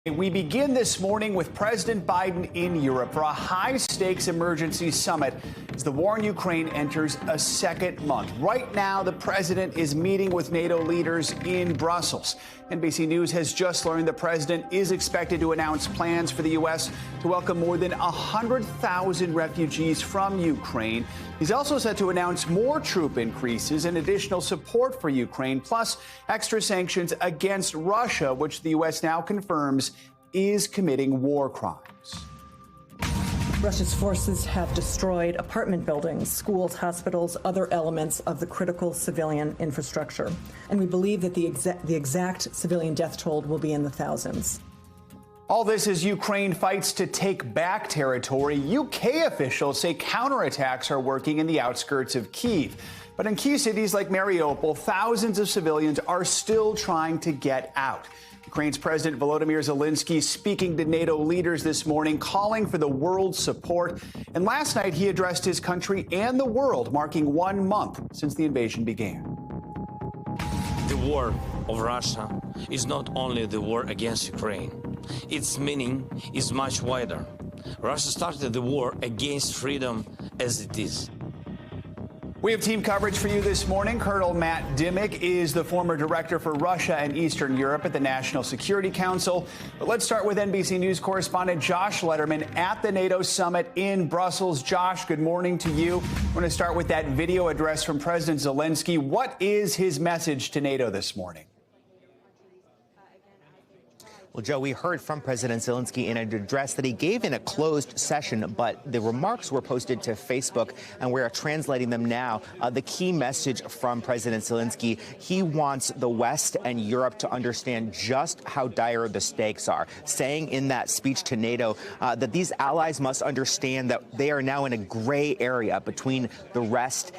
We begin this morning with President Biden in Europe for a high-stakes emergency summit as the war in Ukraine enters a second month. Right now, the president is meeting with NATO leaders in Brussels. NBC News has just learned the president is expected to announce plans for the U.S. to welcome more than 100,000 refugees from Ukraine. He's also set to announce more troop increases and additional support for Ukraine, plus extra sanctions against Russia, which the U.S. now confirms is committing war crimes. Russia's forces have destroyed apartment buildings, schools, hospitals, other elements of the critical civilian infrastructure. And we believe that the exact civilian death toll will be in the thousands. All this as Ukraine fights to take back territory. UK officials say counterattacks are working in the outskirts of Kyiv. But in key cities like Mariupol, thousands of civilians are still trying to get out. Ukraine's President Volodymyr Zelenskyy speaking to NATO leaders this morning, calling for the world's support. And last night, he addressed his country and the world, marking 1 month since the invasion began. The war of Russia is not only the war against Ukraine. Its meaning is much wider. Russia started the war against freedom as it is. We have team coverage for you this morning. Colonel Matt Dimick is the former director for Russia and Eastern Europe at the National Security Council. But let's start with NBC News correspondent Josh Lederman at the NATO summit in Brussels. Josh, good morning to you. We're going to start with that video address from President Zelenskyy. What is his message to NATO this morning? Well, Joe, we heard from President Zelenskyy in an address that he gave in a closed session, but the remarks were posted to Facebook, and we're translating them now. The key message from President Zelenskyy, he wants the West and Europe to understand just how dire the stakes are, saying in that speech to NATO that these allies must understand that they are now in a gray area between the West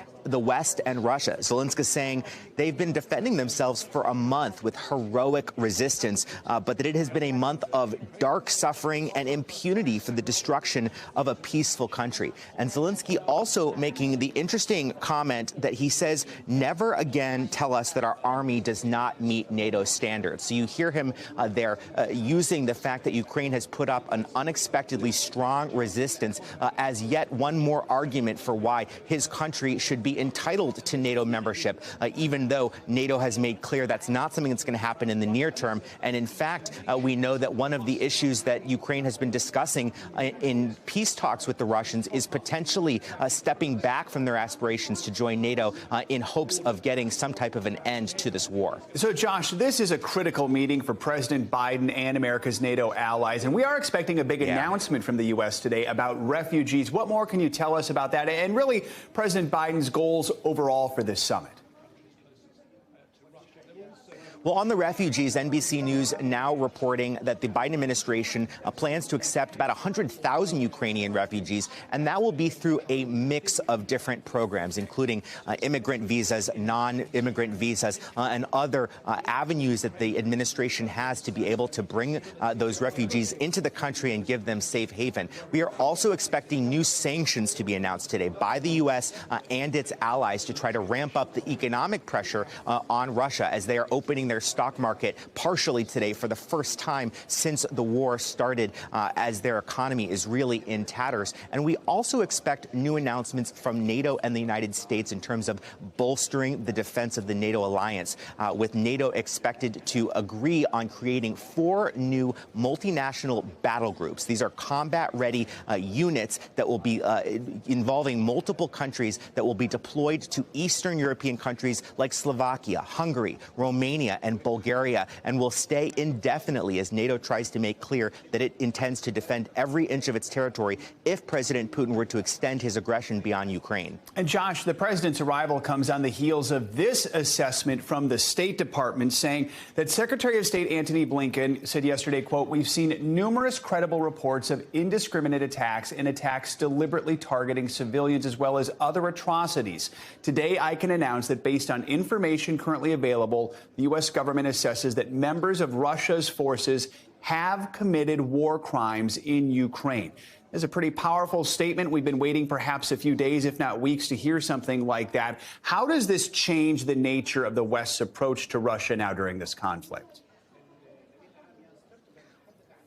and Russia. Zelenskyy saying they've been defending themselves for a month with heroic resistance, but that it has been a month of dark suffering and impunity for the destruction of a peaceful country. And Zelenskyy also making the interesting comment that he says, never again tell us that our army does not meet NATO standards. So you hear him there using the fact that Ukraine has put up an unexpectedly strong resistance as yet one more argument for why his country should be entitled to NATO membership, even though NATO has made clear that's not something that's going to happen in the near term. And in fact, we know that one of the issues that Ukraine has been discussing in peace talks with the Russians is potentially stepping back from their aspirations to join NATO in hopes of getting some type of an end to this war. So, Josh, this is a critical meeting for President Biden and America's NATO allies, and we are expecting a big announcement from the U.S. today about refugees. What more can you tell us about that and really President Biden's goals overall for this summit? Well, on the refugees, NBC News now reporting that the Biden administration plans to accept about 100,000 Ukrainian refugees, and that will be through a mix of different programs, including immigrant visas, non-immigrant visas, and other avenues that the administration has to be able to bring those refugees into the country and give them safe haven. We are also expecting new sanctions to be announced today by the U.S. And its allies to try to ramp up the economic pressure on Russia as they are opening their stock market partially today for the first time since the war started, as their economy is really in tatters. And we also expect new announcements from NATO and the United States in terms of bolstering the defense of the NATO alliance, with NATO expected to agree on creating 4 new multinational battle groups. These are combat-ready units that will be involving multiple countries that will be deployed to Eastern European countries like Slovakia, Hungary, Romania, and Bulgaria, and will stay indefinitely as NATO tries to make clear that it intends to defend every inch of its territory if President Putin were to extend his aggression beyond Ukraine. And Josh, the president's arrival comes on the heels of this assessment from the State Department saying that Secretary of State Antony Blinken said yesterday, quote, "We've seen numerous credible reports of indiscriminate attacks and attacks deliberately targeting civilians as well as other atrocities. Today, I can announce that based on information currently available, the U.S. government assesses that members of Russia's forces have committed war crimes in Ukraine." It's a pretty powerful statement. We've been waiting perhaps a few days, if not weeks, to hear something like that. How does this change the nature of the West's approach to Russia now during this conflict?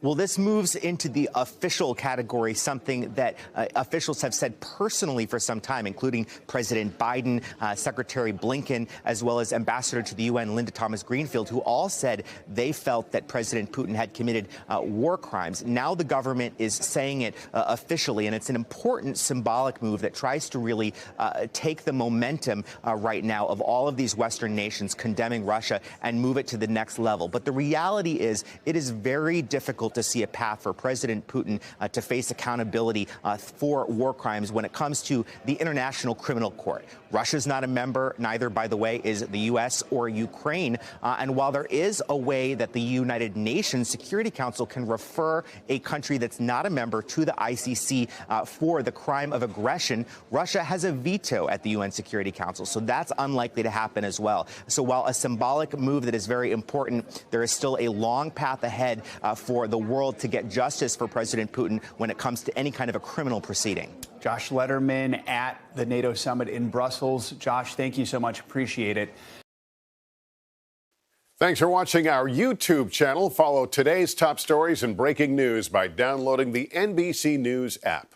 Well, this moves into the official category, something that officials have said personally for some time, including President Biden, Secretary Blinken, as well as Ambassador to the UN, Linda Thomas-Greenfield, who all said they felt that President Putin had committed war crimes. Now the government is saying it officially, and it's an important symbolic move that tries to really take the momentum right now of all of these Western nations condemning Russia and move it to the next level. But the reality is it is very difficult to see a path for President Putin to face accountability for war crimes when it comes to the International Criminal Court. Russia's not a member, neither, by the way, is the U.S. or Ukraine. And while there is a way that the United Nations Security Council can refer a country that's not a member to the ICC for the crime of aggression, Russia has a veto at the UN Security Council. So that's unlikely to happen as well. So while a symbolic move that is very important, there is still a long path ahead for the world to get justice for President Putin when it comes to any kind of a criminal proceeding. Josh Lederman at the NATO summit in Brussels. Josh, thank you so much. Appreciate it. Thanks for watching our YouTube channel. Follow today's top stories and breaking news by downloading the NBC News app.